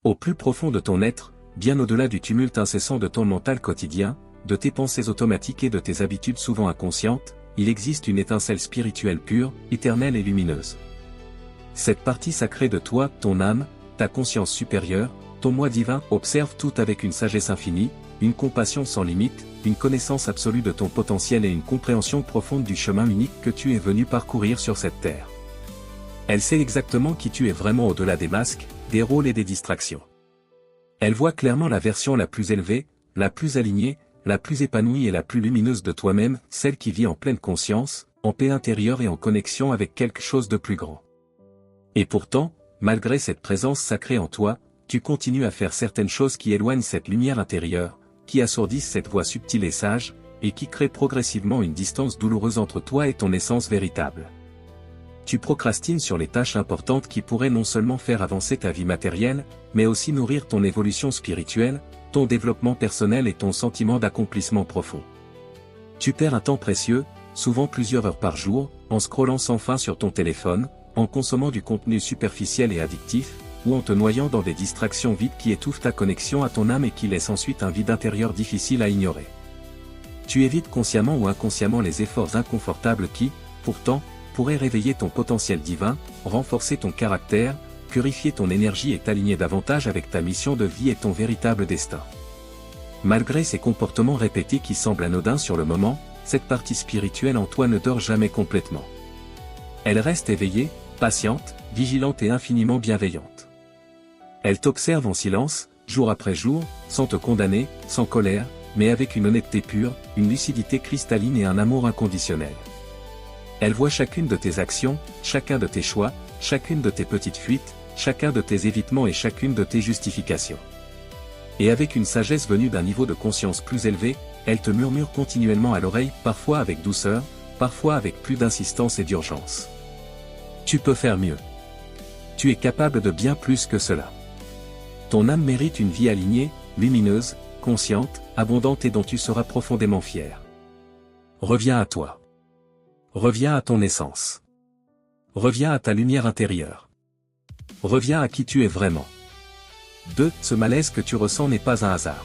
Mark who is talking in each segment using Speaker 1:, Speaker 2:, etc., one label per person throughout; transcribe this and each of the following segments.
Speaker 1: Au plus profond de ton être, bien au-delà du tumulte incessant de ton mental quotidien, de tes pensées automatiques et de tes habitudes souvent inconscientes, il existe une étincelle spirituelle pure, éternelle et lumineuse. Cette partie sacrée de toi, ton âme, ta conscience supérieure, ton moi divin, observe tout avec une sagesse infinie, une compassion sans limite, une connaissance absolue de ton potentiel et une compréhension profonde du chemin unique que tu es venu parcourir sur cette terre. Elle sait exactement qui tu es vraiment au-delà des masques, des rôles et des distractions. Elle voit clairement la version la plus élevée, la plus alignée, la plus épanouie et la plus lumineuse de toi-même, celle qui vit en pleine conscience, en paix intérieure et en connexion avec quelque chose de plus grand. Et pourtant, malgré cette présence sacrée en toi, tu continues à faire certaines choses qui éloignent cette lumière intérieure, qui assourdissent cette voix subtile et sage, et qui créent progressivement une distance douloureuse entre toi et ton essence véritable. Tu procrastines sur les tâches importantes qui pourraient non seulement faire avancer ta vie matérielle, mais aussi nourrir ton évolution spirituelle, ton développement personnel et ton sentiment d'accomplissement profond. Tu perds un temps précieux, souvent plusieurs heures par jour, en scrollant sans fin sur ton téléphone, en consommant du contenu superficiel et addictif, ou en te noyant dans des distractions vides qui étouffent ta connexion à ton âme et qui laissent ensuite un vide intérieur difficile à ignorer. Tu évites consciemment ou inconsciemment les efforts inconfortables qui, pourtant, pourraient réveiller ton potentiel divin, renforcer ton caractère, purifier ton énergie et t'aligner davantage avec ta mission de vie et ton véritable destin. Malgré ces comportements répétés qui semblent anodins sur le moment, cette partie spirituelle en toi ne dort jamais complètement. Elle reste éveillée, patiente, vigilante et infiniment bienveillante. Elle t'observe en silence, jour après jour, sans te condamner, sans colère, mais avec une honnêteté pure, une lucidité cristalline et un amour inconditionnel. Elle voit chacune de tes actions, chacun de tes choix, chacune de tes petites fuites, chacun de tes évitements et chacune de tes justifications. Et avec une sagesse venue d'un niveau de conscience plus élevé, elle te murmure continuellement à l'oreille, parfois avec douceur, parfois avec plus d'insistance et d'urgence. Tu peux faire mieux. Tu es capable de bien plus que cela. Ton âme mérite une vie alignée, lumineuse, consciente, abondante et dont tu seras profondément fier. Reviens à toi. Reviens à ton essence. Reviens à ta lumière intérieure. Reviens à qui tu es vraiment. 2. Ce malaise que tu ressens n'est pas un hasard.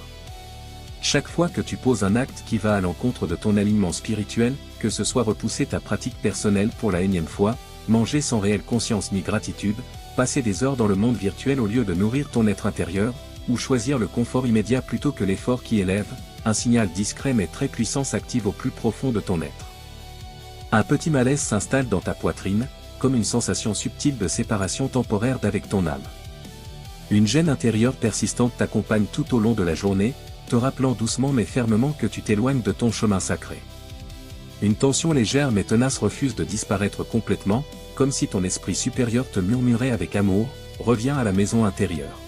Speaker 1: Chaque fois que tu poses un acte qui va à l'encontre de ton alignement spirituel, que ce soit repousser ta pratique personnelle pour la énième fois, manger sans réelle conscience ni gratitude, passer des heures dans le monde virtuel au lieu de nourrir ton être intérieur, ou choisir le confort immédiat plutôt que l'effort qui élève, un signal discret mais très puissant s'active au plus profond de ton être. Un petit malaise s'installe dans ta poitrine, comme une sensation subtile de séparation temporaire d'avec ton âme. Une gêne intérieure persistante t'accompagne tout au long de la journée, te rappelant doucement mais fermement que tu t'éloignes de ton chemin sacré. Une tension légère mais tenace refuse de disparaître complètement, comme si ton esprit supérieur te murmurait avec amour, reviens à la maison intérieure.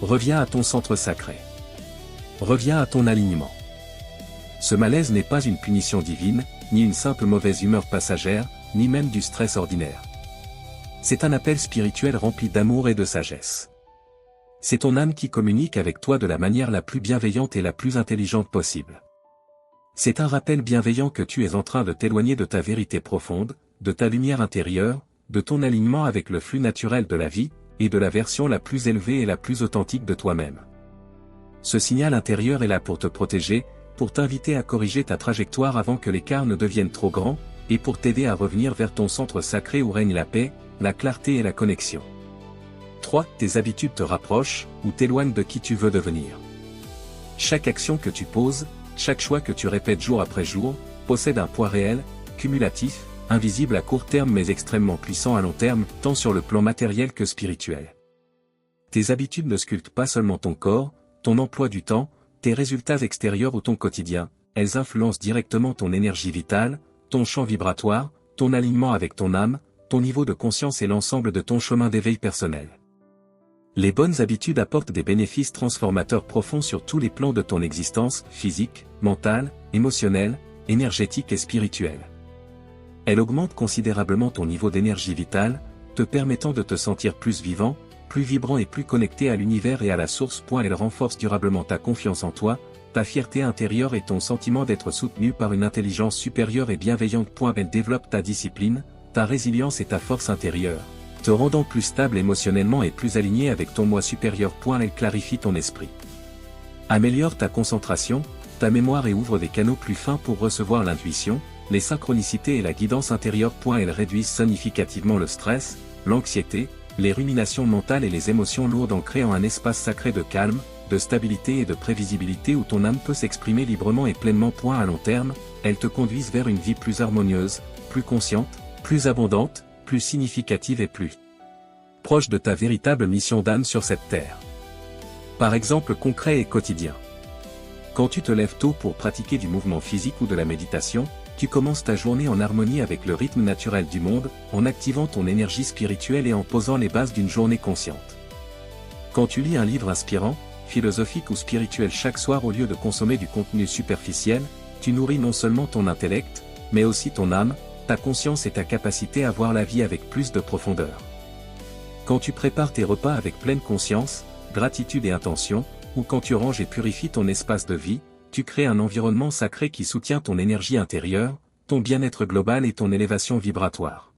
Speaker 1: Reviens à ton centre sacré. Reviens à ton alignement. Ce malaise n'est pas une punition divine, ni une simple mauvaise humeur passagère, ni même du stress ordinaire. C'est un appel spirituel rempli d'amour et de sagesse. C'est ton âme qui communique avec toi de la manière la plus bienveillante et la plus intelligente possible. C'est un rappel bienveillant que tu es en train de t'éloigner de ta vérité profonde, de ta lumière intérieure, de ton alignement avec le flux naturel de la vie, et de la version la plus élevée et la plus authentique de toi-même. Ce signal intérieur est là pour te protéger, pour t'inviter à corriger ta trajectoire avant que l'écart ne devienne trop grand, et pour t'aider à revenir vers ton centre sacré où règne la paix, la clarté et la connexion. 3. Tes habitudes te rapprochent, ou t'éloignent de qui tu veux devenir. Chaque action que tu poses, chaque choix que tu répètes jour après jour, possède un poids réel, cumulatif, invisible à court terme mais extrêmement puissant à long terme, tant sur le plan matériel que spirituel. Tes habitudes ne sculptent pas seulement ton corps, ton emploi du temps, tes résultats extérieurs ou ton quotidien, elles influencent directement ton énergie vitale, ton champ vibratoire, ton alignement avec ton âme, ton niveau de conscience et l'ensemble de ton chemin d'éveil personnel. Les bonnes habitudes apportent des bénéfices transformateurs profonds sur tous les plans de ton existence, physique, mentale, émotionnelle, énergétique et spirituelle. Elles augmentent considérablement ton niveau d'énergie vitale, te permettant de te sentir plus vivant, plus vibrant et plus connecté à l'univers et à la source. Elles renforcent durablement ta confiance en toi, ta fierté intérieure et ton sentiment d'être soutenu par une intelligence supérieure et bienveillante. Elles développent ta discipline, ta résilience et ta force intérieure, te rendant plus stable émotionnellement et plus aligné avec ton moi supérieur. Elle clarifie ton esprit. Améliore ta concentration, ta mémoire et ouvre des canaux plus fins pour recevoir l'intuition, les synchronicités et la guidance intérieure. Elles réduisent significativement le stress, l'anxiété, les ruminations mentales et les émotions lourdes en créant un espace sacré de calme, de stabilité et de prévisibilité où ton âme peut s'exprimer librement et pleinement. À long terme, elles te conduisent vers une vie plus harmonieuse, plus consciente, plus abondante, plus significative et plus proche de ta véritable mission d'âme sur cette terre. Par exemple concret et quotidien. Quand tu te lèves tôt pour pratiquer du mouvement physique ou de la méditation, tu commences ta journée en harmonie avec le rythme naturel du monde, en activant ton énergie spirituelle et en posant les bases d'une journée consciente. Quand tu lis un livre inspirant, philosophique ou spirituel chaque soir au lieu de consommer du contenu superficiel, tu nourris non seulement ton intellect, mais aussi ton âme, ta conscience et ta capacité à voir la vie avec plus de profondeur. Quand tu prépares tes repas avec pleine conscience, gratitude et intention, ou quand tu ranges et purifies ton espace de vie, tu crées un environnement sacré qui soutient ton énergie intérieure, ton bien-être global et ton élévation vibratoire.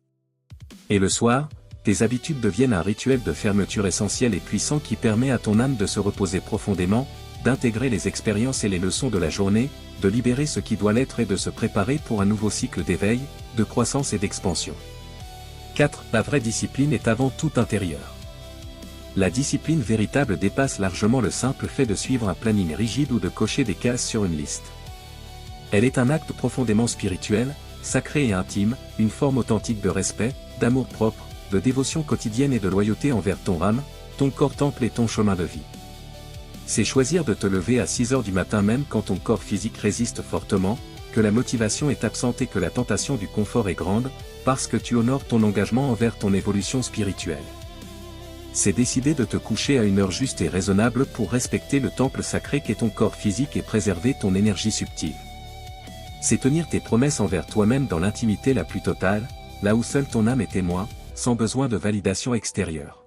Speaker 1: Et le soir, tes habitudes deviennent un rituel de fermeture essentiel et puissant qui permet à ton âme de se reposer profondément, d'intégrer les expériences et les leçons de la journée, de libérer ce qui doit l'être et de se préparer pour un nouveau cycle d'éveil, de croissance et d'expansion. 4. La vraie discipline est avant tout intérieure. La discipline véritable dépasse largement le simple fait de suivre un planning rigide ou de cocher des cases sur une liste. Elle est un acte profondément spirituel, sacré et intime, une forme authentique de respect, d'amour-propre, de dévotion quotidienne et de loyauté envers ton âme, ton corps temple et ton chemin de vie. C'est choisir de te lever à 6 heures du matin même quand ton corps physique résiste fortement, que la motivation est absente et que la tentation du confort est grande, parce que tu honores ton engagement envers ton évolution spirituelle. C'est décider de te coucher à une heure juste et raisonnable pour respecter le temple sacré qu'est ton corps physique et préserver ton énergie subtile. C'est tenir tes promesses envers toi-même dans l'intimité la plus totale, là où seul ton âme est témoin, sans besoin de validation extérieure.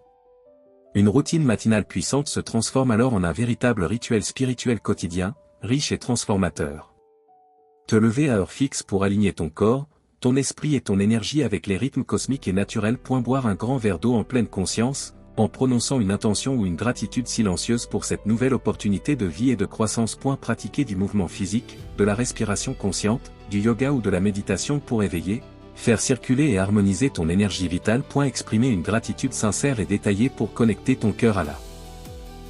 Speaker 1: Une routine matinale puissante se transforme alors en un véritable rituel spirituel quotidien, riche et transformateur. Te lever à heure fixe pour aligner ton corps, ton esprit et ton énergie avec les rythmes cosmiques et naturels. Boire un grand verre d'eau en pleine conscience, en prononçant une intention ou une gratitude silencieuse pour cette nouvelle opportunité de vie et de croissance. Pratiquer du mouvement physique, de la respiration consciente, du yoga ou de la méditation pour éveiller, faire circuler et harmoniser ton énergie vitale. Exprimer une gratitude sincère et détaillée pour connecter ton cœur à la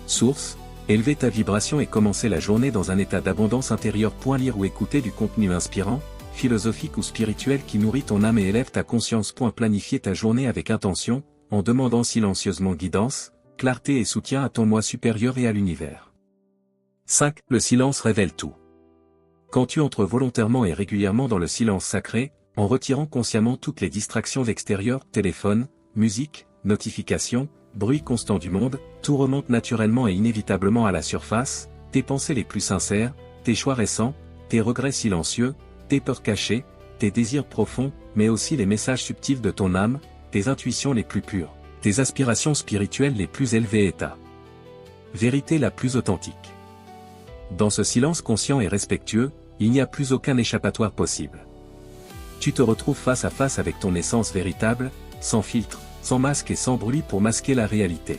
Speaker 1: source, élever ta vibration et commencer la journée dans un état d'abondance intérieure. Lire ou écouter du contenu inspirant, philosophique ou spirituel qui nourrit ton âme et élève ta conscience. Planifier ta journée avec intention, en demandant silencieusement guidance, clarté et soutien à ton moi supérieur et à l'univers. 5. Le silence révèle tout. Quand tu entres volontairement et régulièrement dans le silence sacré, en retirant consciemment toutes les distractions extérieures, téléphone, musique, notifications, bruit constant du monde, tout remonte naturellement et inévitablement à la surface, tes pensées les plus sincères, tes choix récents, tes regrets silencieux, tes peurs cachées, tes désirs profonds, mais aussi les messages subtils de ton âme, tes intuitions les plus pures, tes aspirations spirituelles les plus élevées et ta vérité la plus authentique. Dans ce silence conscient et respectueux, il n'y a plus aucun échappatoire possible. Tu te retrouves face à face avec ton essence véritable, sans filtre, sans masque et sans bruit pour masquer la réalité.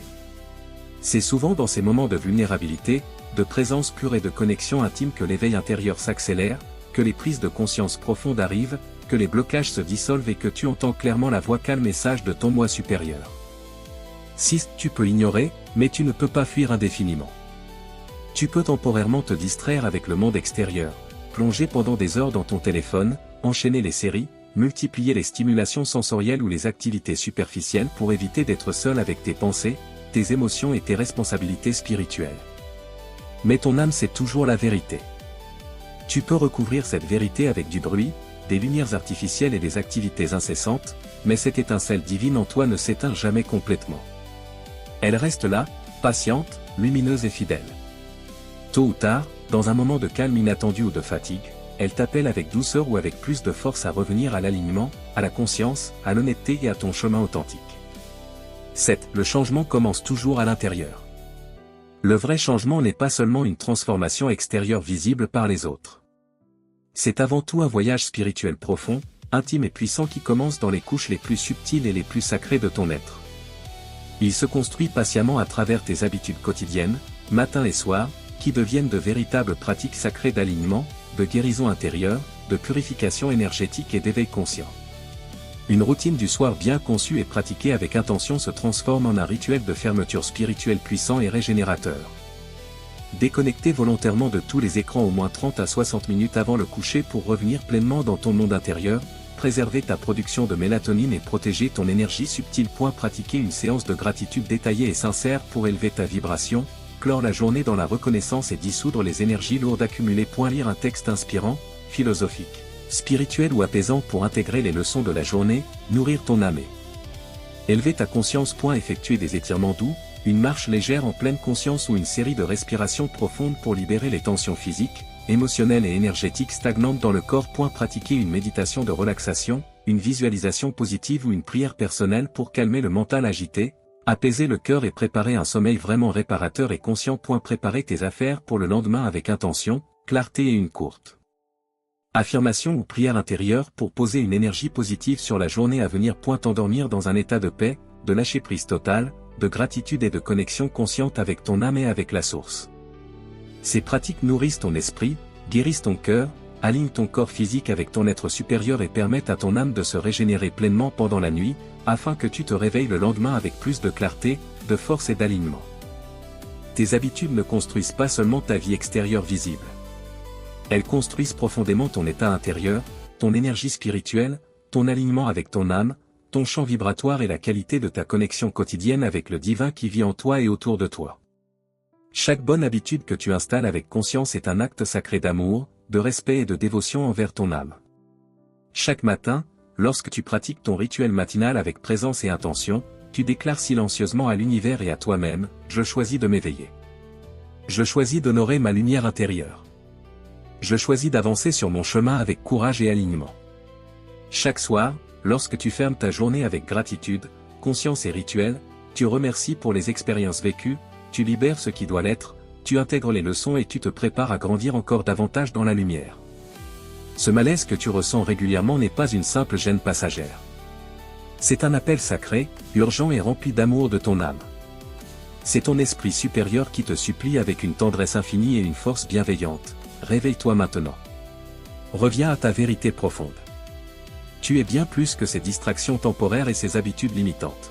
Speaker 1: C'est souvent dans ces moments de vulnérabilité, de présence pure et de connexion intime que l'éveil intérieur s'accélère, que les prises de conscience profondes arrivent, que les blocages se dissolvent et que tu entends clairement la voix calme et sage de ton moi supérieur. 6. Tu peux ignorer, mais tu ne peux pas fuir indéfiniment. Tu peux temporairement te distraire avec le monde extérieur, plonger pendant des heures dans ton téléphone, enchaîner les séries, multiplier les stimulations sensorielles ou les activités superficielles pour éviter d'être seul avec tes pensées, tes émotions et tes responsabilités spirituelles. Mais ton âme sait toujours la vérité. Tu peux recouvrir cette vérité avec du bruit, des lumières artificielles et des activités incessantes, mais cette étincelle divine en toi ne s'éteint jamais complètement. Elle reste là, patiente, lumineuse et fidèle. Tôt ou tard, dans un moment de calme inattendu ou de fatigue, elle t'appelle avec douceur ou avec plus de force à revenir à l'alignement, à la conscience, à l'honnêteté et à ton chemin authentique. 7. Le changement commence toujours à l'intérieur. Le vrai changement n'est pas seulement une transformation extérieure visible par les autres. C'est avant tout un voyage spirituel profond, intime et puissant qui commence dans les couches les plus subtiles et les plus sacrées de ton être. Il se construit patiemment à travers tes habitudes quotidiennes, matin et soir, qui deviennent de véritables pratiques sacrées d'alignement, de guérison intérieure, de purification énergétique et d'éveil conscient. Une routine du soir bien conçue et pratiquée avec intention se transforme en un rituel de fermeture spirituelle puissant et régénérateur. Déconnectez volontairement de tous les écrans au moins 30 à 60 minutes avant le coucher pour revenir pleinement dans ton monde intérieur, préserver ta production de mélatonine et protéger ton énergie subtile. Pratiquer une séance de gratitude détaillée et sincère pour élever ta vibration, clore la journée dans la reconnaissance et dissoudre les énergies lourdes accumulées. Lire un texte inspirant, philosophique, spirituel ou apaisant pour intégrer les leçons de la journée, nourrir ton âme et élever ta conscience. Effectuer des étirements doux, une marche légère en pleine conscience ou une série de respirations profondes pour libérer les tensions physiques, émotionnelles et énergétiques stagnantes dans le corps. Pratiquer une méditation de relaxation, une visualisation positive ou une prière personnelle pour calmer le mental agité, apaiser le cœur et préparer un sommeil vraiment réparateur et conscient. Préparer tes affaires pour le lendemain avec intention, clarté et une courte affirmation ou prière intérieure pour poser une énergie positive sur la journée à venir. T'endormir dans un état de paix, de lâcher-prise totale, de gratitude et de connexion consciente avec ton âme et avec la source. Ces pratiques nourrissent ton esprit, guérissent ton cœur, alignent ton corps physique avec ton être supérieur et permettent à ton âme de se régénérer pleinement pendant la nuit, afin que tu te réveilles le lendemain avec plus de clarté, de force et d'alignement. Tes habitudes ne construisent pas seulement ta vie extérieure visible. Elles construisent profondément ton état intérieur, ton énergie spirituelle, ton alignement avec ton âme, ton champ vibratoire et la qualité de ta connexion quotidienne avec le divin qui vit en toi et autour de toi. Chaque bonne habitude que tu installes avec conscience est un acte sacré d'amour, de respect et de dévotion envers ton âme. Chaque matin, lorsque tu pratiques ton rituel matinal avec présence et intention, tu déclares silencieusement à l'univers et à toi-même, « Je choisis de m'éveiller. Je choisis d'honorer ma lumière intérieure. Je choisis d'avancer sur mon chemin avec courage et alignement. » Chaque soir, lorsque tu fermes ta journée avec gratitude, conscience et rituel, tu remercies pour les expériences vécues, tu libères ce qui doit l'être, tu intègres les leçons et tu te prépares à grandir encore davantage dans la lumière. Ce malaise que tu ressens régulièrement n'est pas une simple gêne passagère. C'est un appel sacré, urgent et rempli d'amour de ton âme. C'est ton esprit supérieur qui te supplie avec une tendresse infinie et une force bienveillante. Réveille-toi maintenant. Reviens à ta vérité profonde. Tu es bien plus que ces distractions temporaires et ces habitudes limitantes.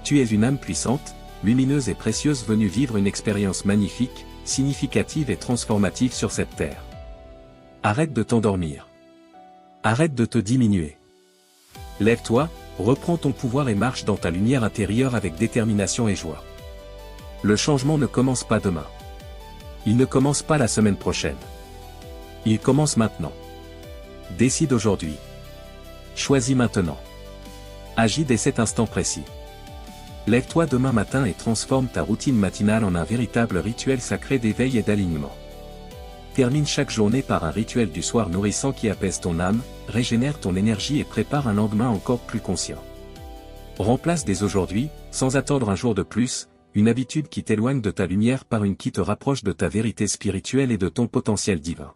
Speaker 1: Tu es une âme puissante, lumineuse et précieuse venue vivre une expérience magnifique, significative et transformative sur cette terre. Arrête de t'endormir. Arrête de te diminuer. Lève-toi, reprends ton pouvoir et marche dans ta lumière intérieure avec détermination et joie. Le changement ne commence pas demain. Il ne commence pas la semaine prochaine. Il commence maintenant. Décide aujourd'hui. Choisis maintenant. Agis dès cet instant précis. Lève-toi demain matin et transforme ta routine matinale en un véritable rituel sacré d'éveil et d'alignement. Termine chaque journée par un rituel du soir nourrissant qui apaise ton âme, régénère ton énergie et prépare un lendemain encore plus conscient. Remplace dès aujourd'hui, sans attendre un jour de plus, une habitude qui t'éloigne de ta lumière par une qui te rapproche de ta vérité spirituelle et de ton potentiel divin.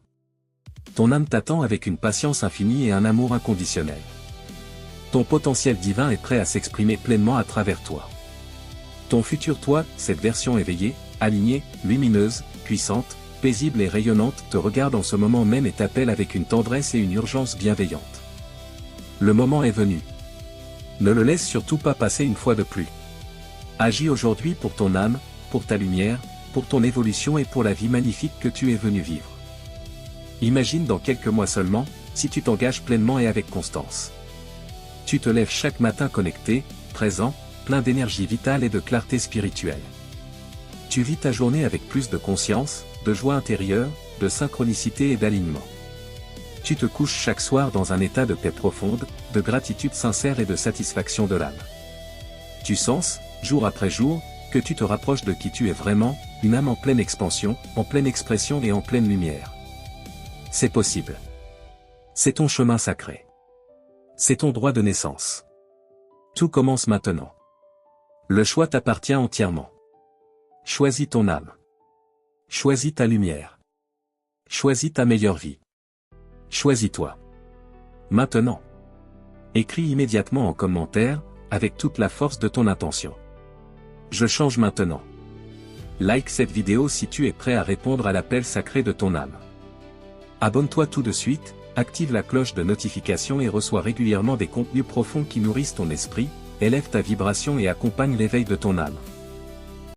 Speaker 1: Ton âme t'attend avec une patience infinie et un amour inconditionnel. Ton potentiel divin est prêt à s'exprimer pleinement à travers toi. Ton futur toi, cette version éveillée, alignée, lumineuse, puissante, paisible et rayonnante, te regarde en ce moment même et t'appelle avec une tendresse et une urgence bienveillante. Le moment est venu. Ne le laisse surtout pas passer une fois de plus. Agis aujourd'hui pour ton âme, pour ta lumière, pour ton évolution et pour la vie magnifique que tu es venu vivre. Imagine dans quelques mois seulement, si tu t'engages pleinement et avec constance. Tu te lèves chaque matin connecté, présent, plein d'énergie vitale et de clarté spirituelle. Tu vis ta journée avec plus de conscience, de joie intérieure, de synchronicité et d'alignement. Tu te couches chaque soir dans un état de paix profonde, de gratitude sincère et de satisfaction de l'âme. Tu sens, jour après jour, que tu te rapproches de qui tu es vraiment, une âme en pleine expansion, en pleine expression et en pleine lumière. C'est possible. C'est ton chemin sacré. C'est ton droit de naissance. Tout commence maintenant. Le choix t'appartient entièrement. Choisis ton âme. Choisis ta lumière. Choisis ta meilleure vie. Choisis-toi. Maintenant. Écris immédiatement en commentaire, avec toute la force de ton intention. Je change maintenant. Like cette vidéo si tu es prêt à répondre à l'appel sacré de ton âme. Abonne-toi tout de suite, active la cloche de notification et reçois régulièrement des contenus profonds qui nourrissent ton esprit, élèvent ta vibration et accompagnent l'éveil de ton âme.